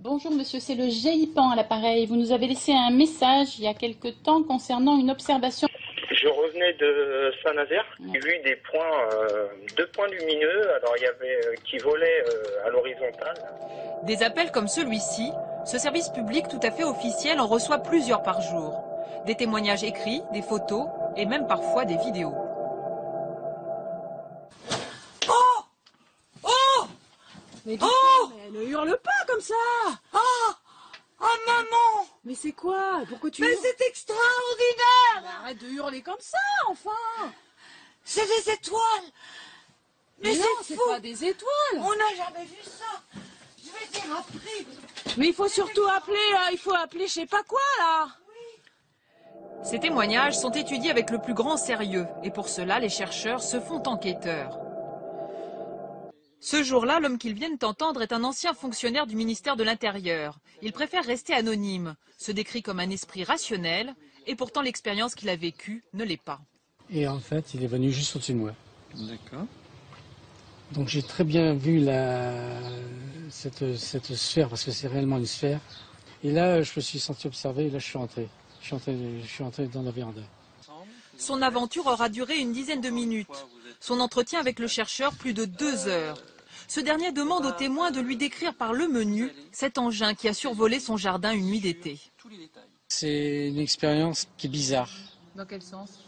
Bonjour monsieur, c'est le GIPAN à l'appareil. Vous nous avez laissé un message il y a quelque temps concernant une observation. Je revenais de Saint-Nazaire, j'ai vu des points, deux points lumineux, alors il y avait qui volaient à l'horizontale. Des appels comme celui-ci, ce service public tout à fait officiel en reçoit plusieurs par jour. Des témoignages écrits, des photos et même parfois des vidéos. Oh! Oh! Mais ne hurle pas comme ça! Oh! Oh maman! Mais c'est quoi? Pourquoi tu Mais hurles? c'est extraordinaire! Arrête de hurler comme ça, enfin! C'est des étoiles! Mais non, c'est c'est fou! pas des étoiles! On n'a jamais vu ça! Je vais dire après! Mais il faut surtout appeler, il faut appeler je sais pas quoi, là! Ces témoignages sont étudiés avec le plus grand sérieux et pour cela, les chercheurs se font enquêteurs. Ce jour-là, l'homme qu'ils viennent entendre est un ancien fonctionnaire du ministère de l'Intérieur. Il préfère rester anonyme, se décrit comme un esprit rationnel, et pourtant l'expérience qu'il a vécue ne l'est pas. Et en fait, il est venu juste au-dessus de moi. D'accord. Donc j'ai très bien vu cette sphère, parce que c'est réellement une sphère. Et là, je me suis senti observé, et là je suis rentré. Je suis entré dans la véranda. Son aventure aura duré une dizaine de minutes. Son entretien avec le chercheur, plus de 2 heures. Ce dernier demande aux témoins de lui décrire par le menu cet engin qui a survolé son jardin une nuit d'été. C'est une expérience qui est bizarre. Dans quel sens?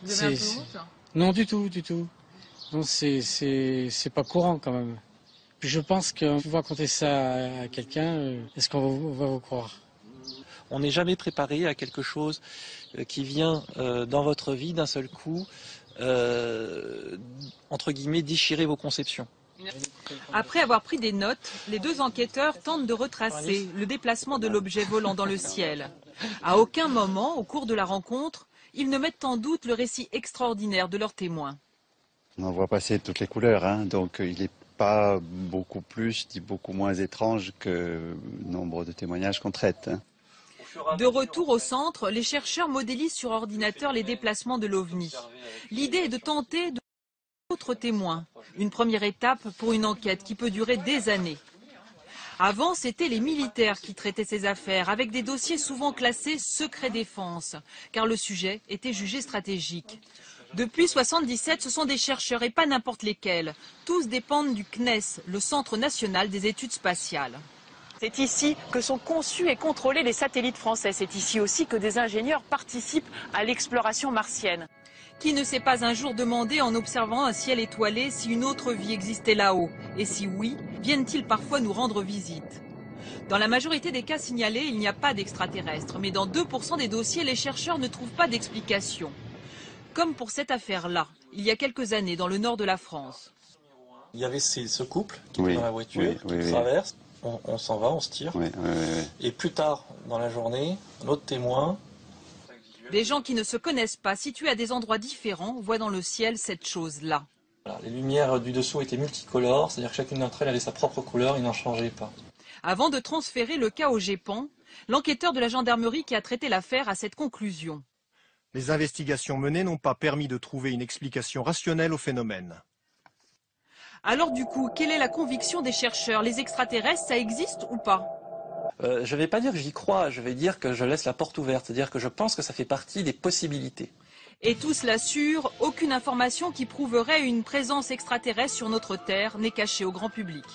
Vous avez un peu honte? Non, du tout, du tout. Non, c'est pas courant quand même. Puis je pense qu'on peut raconter ça à quelqu'un, est-ce qu'on va vous croire? On n'est jamais préparé à quelque chose qui vient dans votre vie d'un seul coup, entre guillemets, déchirer vos conceptions. Après avoir pris des notes, les deux enquêteurs tentent de retracer le déplacement de l'objet volant dans le ciel. À aucun moment, au cours de la rencontre, ils ne mettent en doute le récit extraordinaire de leurs témoins. On voit passer toutes les couleurs, hein, donc il n'est pas beaucoup plus, ni beaucoup moins étrange que le nombre de témoignages qu'on traite. Hein. De retour au centre, les chercheurs modélisent sur ordinateur les déplacements de l'OVNI. L'idée est de tenter de d'autres témoins. Une première étape pour une enquête qui peut durer des années. Avant, c'étaient les militaires qui traitaient ces affaires, avec des dossiers souvent classés secret défense, car le sujet était jugé stratégique. Depuis 1977, ce sont des chercheurs et pas n'importe lesquels. Tous dépendent du CNES, le Centre national des études spatiales. C'est ici que sont conçus et contrôlés les satellites français. C'est ici aussi que des ingénieurs participent à l'exploration martienne. Qui ne s'est pas un jour demandé en observant un ciel étoilé si une autre vie existait là-haut? Et si oui, viennent-ils parfois nous rendre visite? Dans la majorité des cas signalés, il n'y a pas d'extraterrestres. Mais dans 2% des dossiers, les chercheurs ne trouvent pas d'explication. Comme pour cette affaire-là, il y a quelques années, dans le nord de la France. Il y avait ce couple qui était dans la voiture, qui traverse, on s'en va, on se tire. Et plus tard dans la journée, un autre témoin. Des gens qui ne se connaissent pas, situés à des endroits différents, voient dans le ciel cette chose-là. Voilà, les lumières du dessous étaient multicolores, c'est-à-dire que chacune d'entre elles avait sa propre couleur, ils n'en changeaient pas. Avant de transférer le cas au GEPAN, l'enquêteur de la gendarmerie qui a traité l'affaire a cette conclusion. Les investigations menées n'ont pas permis de trouver une explication rationnelle au phénomène. Alors du coup, quelle est la conviction des chercheurs? Les extraterrestres, ça existe ou pas? Je ne vais pas dire que j'y crois, je vais dire que je laisse la porte ouverte, c'est-à-dire que je pense que ça fait partie des possibilités. Et tout cela sûr, aucune information qui prouverait une présence extraterrestre sur notre Terre n'est cachée au grand public.